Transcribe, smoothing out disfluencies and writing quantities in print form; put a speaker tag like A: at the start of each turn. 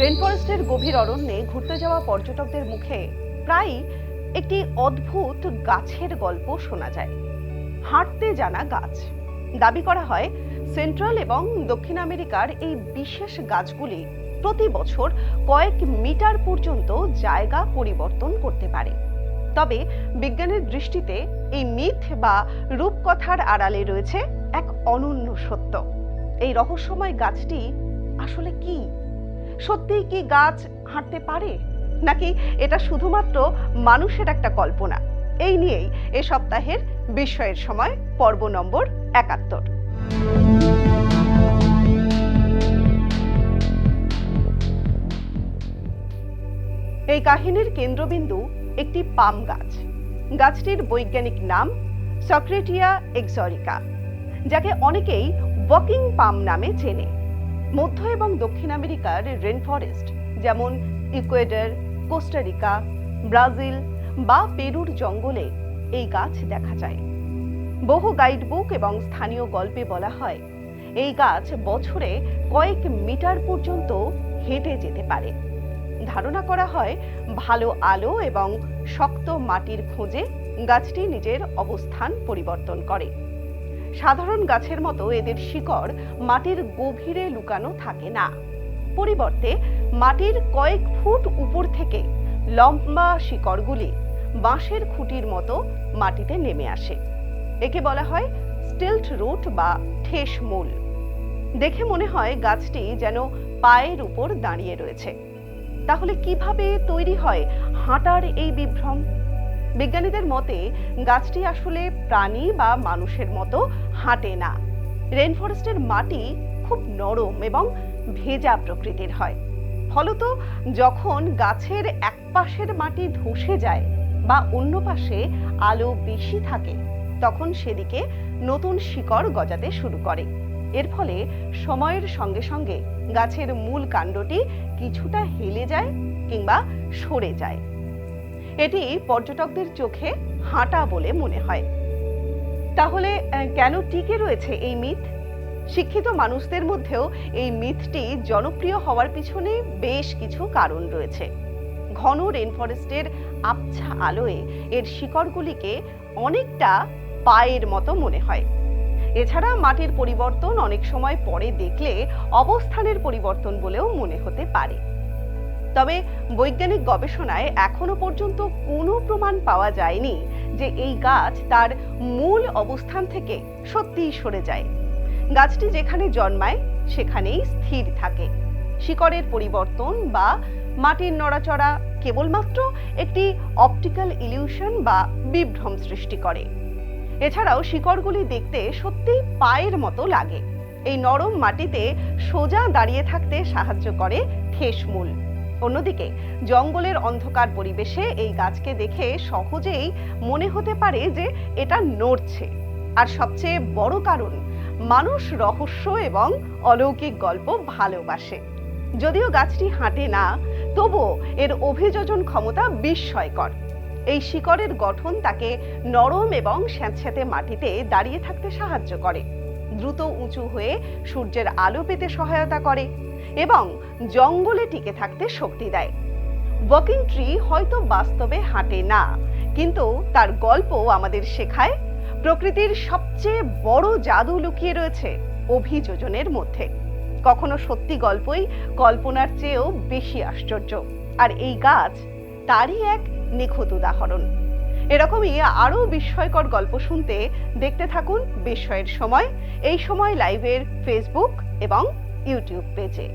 A: Rain ফরেস্টের গভীর অরণ্যে ঘুরতে যাওয়া পর্যটকদের মুখে প্রায়ই একটি অদ্ভুত গাছের গল্প শোনা যায়। হাঁটতে জানা গাছ। দাবি করা হয় সেন্ট্রাল এবং দক্ষিণ আমেরিকার এই বিশেষ গাছগুলি প্রতি বছর কয়েক মিটার পর্যন্ত জায়গা পরিবর্তন করতে পারে। তবে বিজ্ঞানের দৃষ্টিতে এই মিথ বা রূপকথার আড়ালে রয়েছে এক অনন্য সত্য। এই রহস্যময় গাছটি আসলে কি? সত্যিই কি গাছ হাঁটতে পারে, নাকি এটা শুধুমাত্র মানুষের একটা কল্পনা? এই নিয়েই এ সপ্তাহের বিস্ময়ের সময় পর্ব নম্বর ৭১। এই কাহিনীর কেন্দ্রবিন্দু একটি পাম গাছ। গাছটির বৈজ্ঞানিক নাম সক্রেটিয়া এক্সরিকা, যাকে অনেকেই ওয়াকিং পাম নামে চেনে। মধ্য এবং দক্ষিণ আমেরিকার রেন ফরেস্ট, যেমন ইকুয়েডর, কোস্টারিকা, ব্রাজিল বা পেরুর জঙ্গলে এই গাছ দেখা যায়। বহু গাইডবুক এবং স্থানীয় গল্পে বলা হয় এই গাছ বছরে কয়েক মিটার পর্যন্ত হেঁটে যেতে পারে। ধারণা করা হয় ভালো আলো এবং শক্ত মাটির খোঁজে গাছটি নিজের অবস্থান পরিবর্তন করে। সাধারণ গাছের মতো এদের শিকড় মাটির গভীরে লুকানো থাকে না। পরিবর্তে মাটির কয়েক ফুট উপর থেকে লম্বা শিকড়গুলি বাঁশের খুঁটির মতো মাটিতে নেমে আসে। একে বলা হয় স্টিল্ট রুট বা ঠেস মূল। দেখে মনে হয় গাছটি যেন পায়ের উপর দাঁড়িয়ে রয়েছে। তাহলে কিভাবে তৈরি হয় হাঁটার এই বিভ্রম? বিজ্ঞানীদের মতে গাছটি আসলে প্রাণী বা মানুষের মতো হাঁটে না। রেন ফরেস্টের মাটি খুব নরম এবং ভেজা প্রকৃতির হয়। ফলত যখন গাছের এক পাশের মাটি ধসে যায় বা অন্য পাশে আলো বেশি থাকে, তখন সেদিকে নতুন শিকড় গজাতে শুরু করে। এর ফলে সময়ের সঙ্গে সঙ্গে গাছের মূল কাণ্ডটি কিছুটা হেলে যায় কিংবা সরে যায়। এটি পর্যটকদের চোখে হাঁটা বলে মনে হয়। তাহলে কেন টিকে রয়েছে এই মিথ? শিক্ষিত মানুষদের মধ্যেও এই মিথটি জনপ্রিয় হওয়ার পিছনে বেশ কিছু কারণ রয়েছে। ঘন রেন ফরেস্টের আবছা আলোয় এর শিকড়গুলিকে অনেকটা পায়ের মতো মনে হয়। এছাড়া মাটির পরিবর্তন অনেক সময় পরে দেখলে অবস্থানের পরিবর্তন বলেও মনে হতে পারে। তবে বৈজ্ঞানিক গবেষণায় এখনো পর্যন্ত কোনো প্রমাণ পাওয়া যায়নি যে এই গাছ তার মূল অবস্থান থেকে সত্যিই সরে যায়। গাছটি যেখানে জন্মায় সেখানেই স্থির থাকে। শিকড়ের পরিবর্তন বা মাটির নড়াচড়া কেবলমাত্র একটি অপটিক্যাল ইলিউশন বা বিভ্রম সৃষ্টি করে। এছাড়াও শিকড়গুলি দেখতে সত্যিই পায়ের মতো লাগে। এই নরম মাটিতে সোজা দাঁড়িয়ে থাকতে সাহায্য করে ঠেস মূল। অন্যদিকে জঙ্গলের অন্ধকার পরিবেশে এই গাছকে দেখে সহজেই মনে হতে পারে যে এটা নড়ছে। আর সবচেয়ে বড় কারণ, মানুষ রহস্য এবং অলৌকিক গল্প ভালোবাসে। যদিও গাছটি হাঁটে না, তবুও এর অভিযোজন ক্ষমতা বিস্ময়কর। এই শিকড়ের গঠন তাকে নরম এবং স্যাঁতস্যাঁতে মাটিতে দাঁড়িয়ে থাকতে সাহায্য করে, দ্রুত উঁচু হয়ে সূর্যের আলো পেতে সহায়তা করে এবং জঙ্গলে টিকে থাকতে শক্তি দেয়। ওয়াকিং ট্রি হয়তো বাস্তবে হাঁটে না, কিন্তু তার গল্প আমাদের শেখায় প্রকৃতির সবচেয়ে বড় জাদু লুকিয়ে রয়েছে অভিযোজনের মধ্যে। কখনো সত্যি গল্পই কল্পনার চেয়েও বেশি আশ্চর্য, আর এই গাছ তারই এক নিখুঁত উদাহরণ। এরকমই আরো বিস্ময়কর গল্প শুনতে দেখতে থাকুন বিস্ময়ের সময়, এই সময় লাইভের ফেসবুক এবং ইউটিউব পেজে।